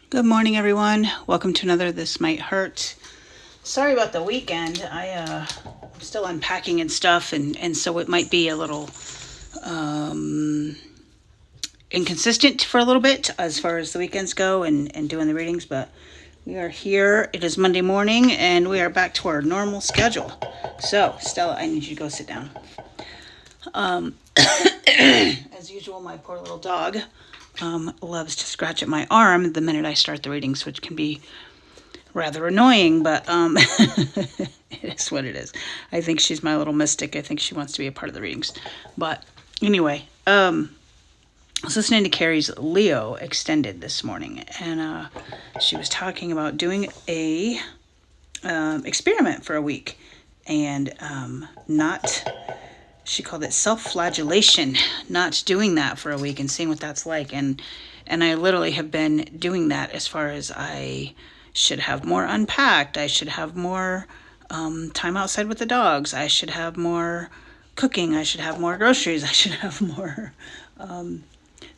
Good morning, everyone. Welcome to another This Might Hurt. Sorry about the weekend. I'm still unpacking and stuff, and so it might be a little inconsistent for a little bit as far as the weekends go and doing the readings, but we are here. It is Monday morning, and we are back to our normal schedule. So, Stella, I need you to go sit down. As usual, my poor little dog loves to scratch at my arm the minute I start the readings, which can be rather annoying, but it is what it is. I think she's my little mystic. I think she wants to be a part of the readings. But anyway, I was listening to Carrie's Leo Extended this morning, and she was talking about doing a experiment for a week, and she called it self-flagellation, not doing that for a week and seeing what that's like. And I literally have been doing that as far as I should have more unpacked. I should have more time outside with the dogs. I should have more cooking. I should have more groceries. I should have more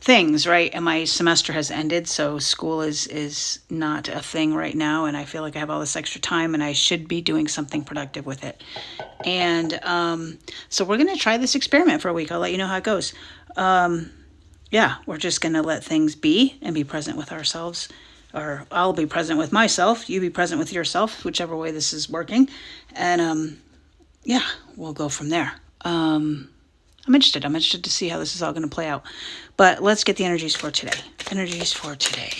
things, right? And my semester has ended, so school is not a thing right now, and I feel like I have all this extra time and I should be doing something productive with it. And so we're going to try this experiment for a week. I'll let you know how it goes. Yeah, we're just going to let things be and be present with ourselves. Or I'll be present with myself, you be present with yourself, whichever way this is working. And yeah, we'll go from there. I'm interested to see how this is all going to play out. But let's get the energies for today. Energies for today.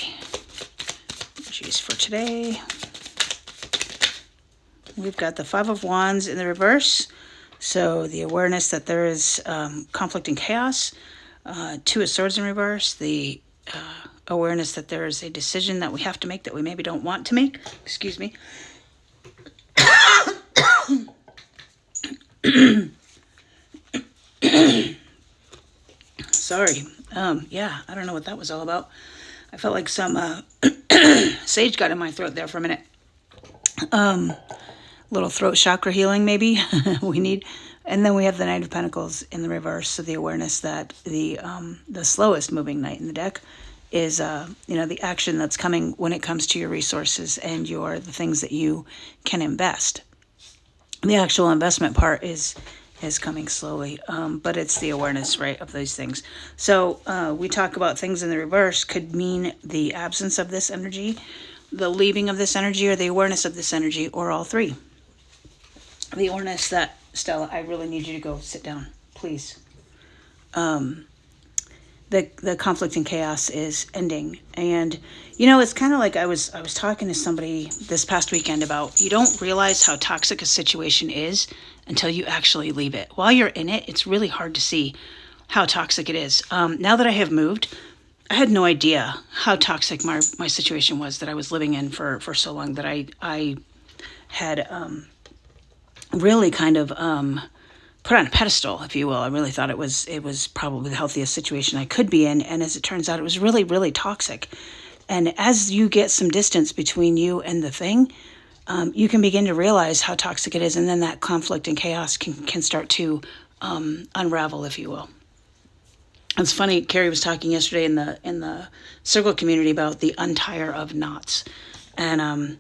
We've got the Five of Wands in the reverse. So the awareness that there is conflict and chaos. Two of Swords in reverse. The awareness that there is a decision that we have to make that we maybe don't want to make. Excuse me. Sorry. Yeah, I don't know what that was all about. I felt like some sage got in my throat there for a minute. Little throat chakra healing, maybe we need. And then we have the Knight of Pentacles in the reverse. So the awareness that the slowest moving knight in the deck is the action that's coming when it comes to your resources and the things that you can invest. The actual investment part is coming slowly, but it's the awareness, right, of these things. So we talk about things in the reverse could mean the absence of this energy, the leaving of this energy, or the awareness of this energy, or all three. The awareness that, Stella, I really need you to go sit down, please. The conflict and chaos is ending. And, it's kind of like I was talking to somebody this past weekend about you don't realize how toxic a situation is until you actually leave it. While you're in it, it's really hard to see how toxic it is. Now that I have moved, I had no idea how toxic my situation was that I was living in for so long, that I had really kind of put on a pedestal, if you will. I really thought it was probably the healthiest situation I could be in. And as it turns out, it was really, really toxic. And as you get some distance between you and the thing, you can begin to realize how toxic it is. And then that conflict and chaos can start to unravel, if you will. It's funny, Carrie was talking yesterday in the circle community about the untire of knots. And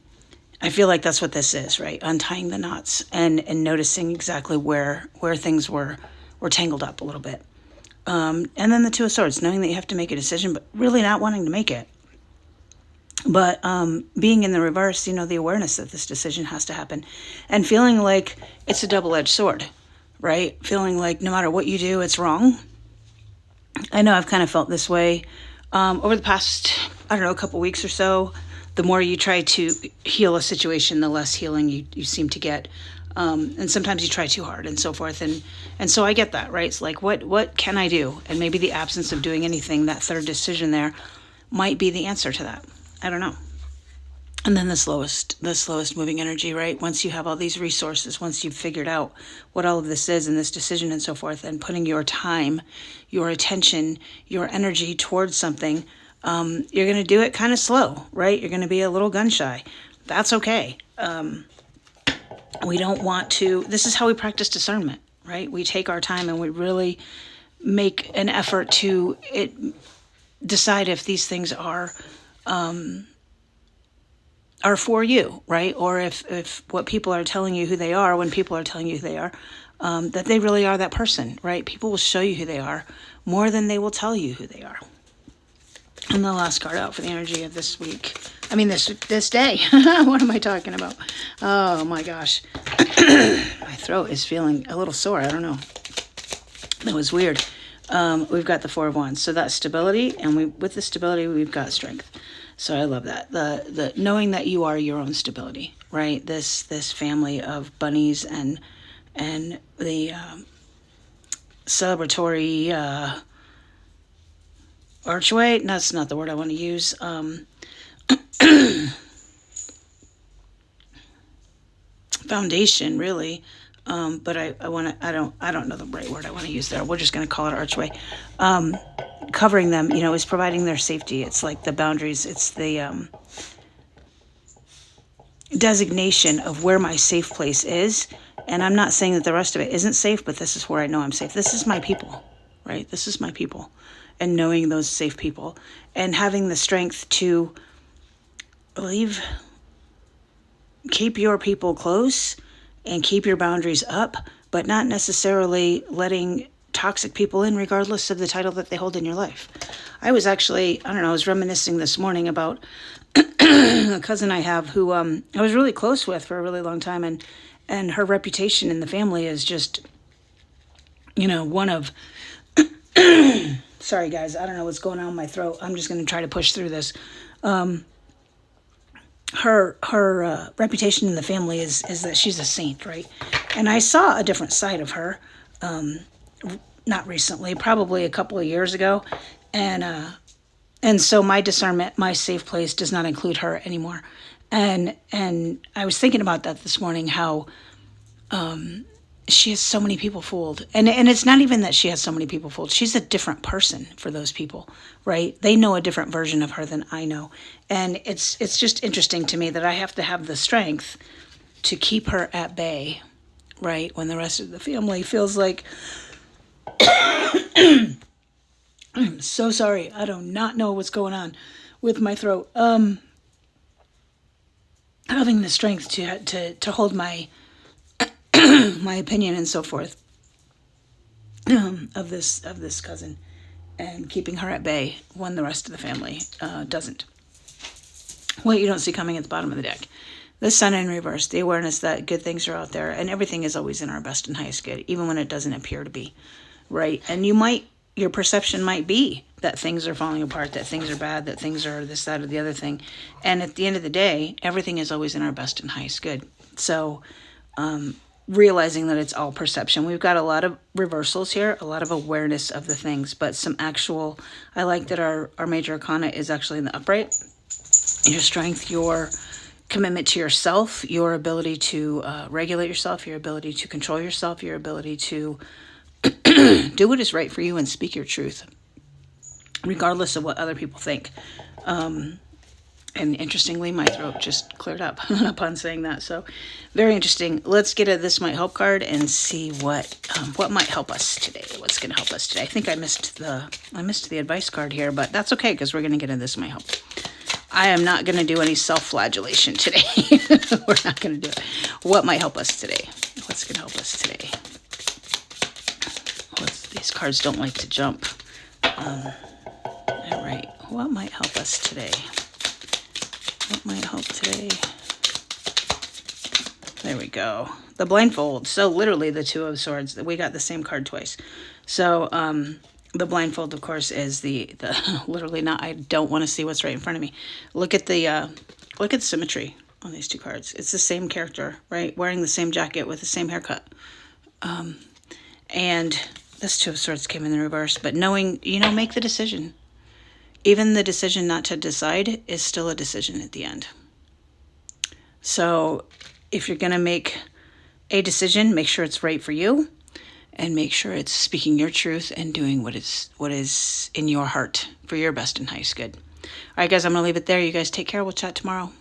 I feel like that's what this is, right? Untying the knots and noticing exactly where things were tangled up a little bit. And then the Two of Swords, knowing that you have to make a decision, but really not wanting to make it. But being in the reverse, the awareness that this decision has to happen. And feeling like it's a double-edged sword, right? Feeling like no matter what you do, it's wrong. I know I've kind of felt this way over the past, a couple weeks or so. The more you try to heal a situation, the less healing you seem to get. And sometimes you try too hard and so forth. And so I get that, right? It's like, what can I do? And maybe the absence of doing anything, that third decision there, might be the answer to that. I don't know. And then the slowest moving energy, right? Once you have all these resources, once you've figured out what all of this is and this decision and so forth, and putting your time, your attention, your energy towards something, you're going to do it kind of slow, right? You're going to be a little gun shy. That's okay. We don't want to, this is how we practice discernment, right? We take our time and we really make an effort to decide if these things are are for you, right? Or if what people are telling you who they are, when people are telling you who they are, that they really are that person, right? People will show you who they are more than they will tell you who they are. And the last card out for the energy of this week. I mean, this day. What am I talking about? Oh my gosh. My throat is feeling a little sore. I don't know. That was weird. We've got the Four of Wands. So that's stability. And with the stability, we've got strength. So I love that. The knowing that you are your own stability, right? This family of bunnies and the celebratory archway. That's not the word I want to use. Foundation, really. But I don't know the right word I want to use there. We're just going to call it archway. Covering them, is providing their safety. It's like the boundaries. It's the designation of where my safe place is. And I'm not saying that the rest of it isn't safe, but this is where I know I'm safe. This is my people, right? This is my people. And knowing those safe people and having the strength to keep your people close and keep your boundaries up, but not necessarily letting toxic people in regardless of the title that they hold in your life. I was reminiscing this morning about a cousin I have who I was really close with for a really long time, and her reputation in the family is just, one of sorry guys, I don't know what's going on in my throat. I'm just going to try to push through this. Her reputation in the family is that she's a saint, right? And I saw a different side of her, not recently, probably a couple of years ago, and so my discernment, my safe place, does not include her anymore. And I was thinking about that this morning, how she has so many people fooled. And it's not even that she has so many people fooled. She's a different person for those people, right? They know a different version of her than I know. And it's just interesting to me that I have to have the strength to keep her at bay, right? When the rest of the family feels like, I'm so sorry. I do not know what's going on with my throat. Having the strength to hold my my opinion and so forth of this cousin, and keeping her at bay when the rest of the family doesn't. What you don't see coming at the bottom of the deck. The Sun in reverse, the awareness that good things are out there and everything is always in our best and highest good, even when it doesn't appear to be, right? And your perception might be that things are falling apart, that things are bad, that things are this, that, or the other thing. And at the end of the day, everything is always in our best and highest good. So, realizing that it's all perception. We've got a lot of reversals here, a lot of awareness of the things, but some actual, I like that our major arcana is actually in the upright. Your strength, your commitment to yourself, your ability to regulate yourself, your ability to control yourself, your ability to do what is right for you and speak your truth, regardless of what other people think. And interestingly, my throat just cleared up upon saying that. So very interesting. Let's get a This Might Help card and see what might help us today. What's going to help us today? I think I missed the advice card here, but that's okay because we're going to get a This Might Help. I am not going to do any self-flagellation today. We're not going to do it. What might help us today? What's going to help us today? These cards don't like to jump. All right. What might help us today? What might help today? There we go. The blindfold. So literally the Two of Swords. We got the same card twice. So the blindfold, of course, is the literally not. I don't want to see what's right in front of me. Look at the symmetry on these two cards. It's the same character, right? Wearing the same jacket with the same haircut. And this Two of Swords came in the reverse. But knowing, make the decision. Even the decision not to decide is still a decision at the end. So if you're going to make a decision, make sure it's right for you and make sure it's speaking your truth and doing what is in your heart for your best and highest good. All right, guys, I'm going to leave it there. You guys take care. We'll chat tomorrow.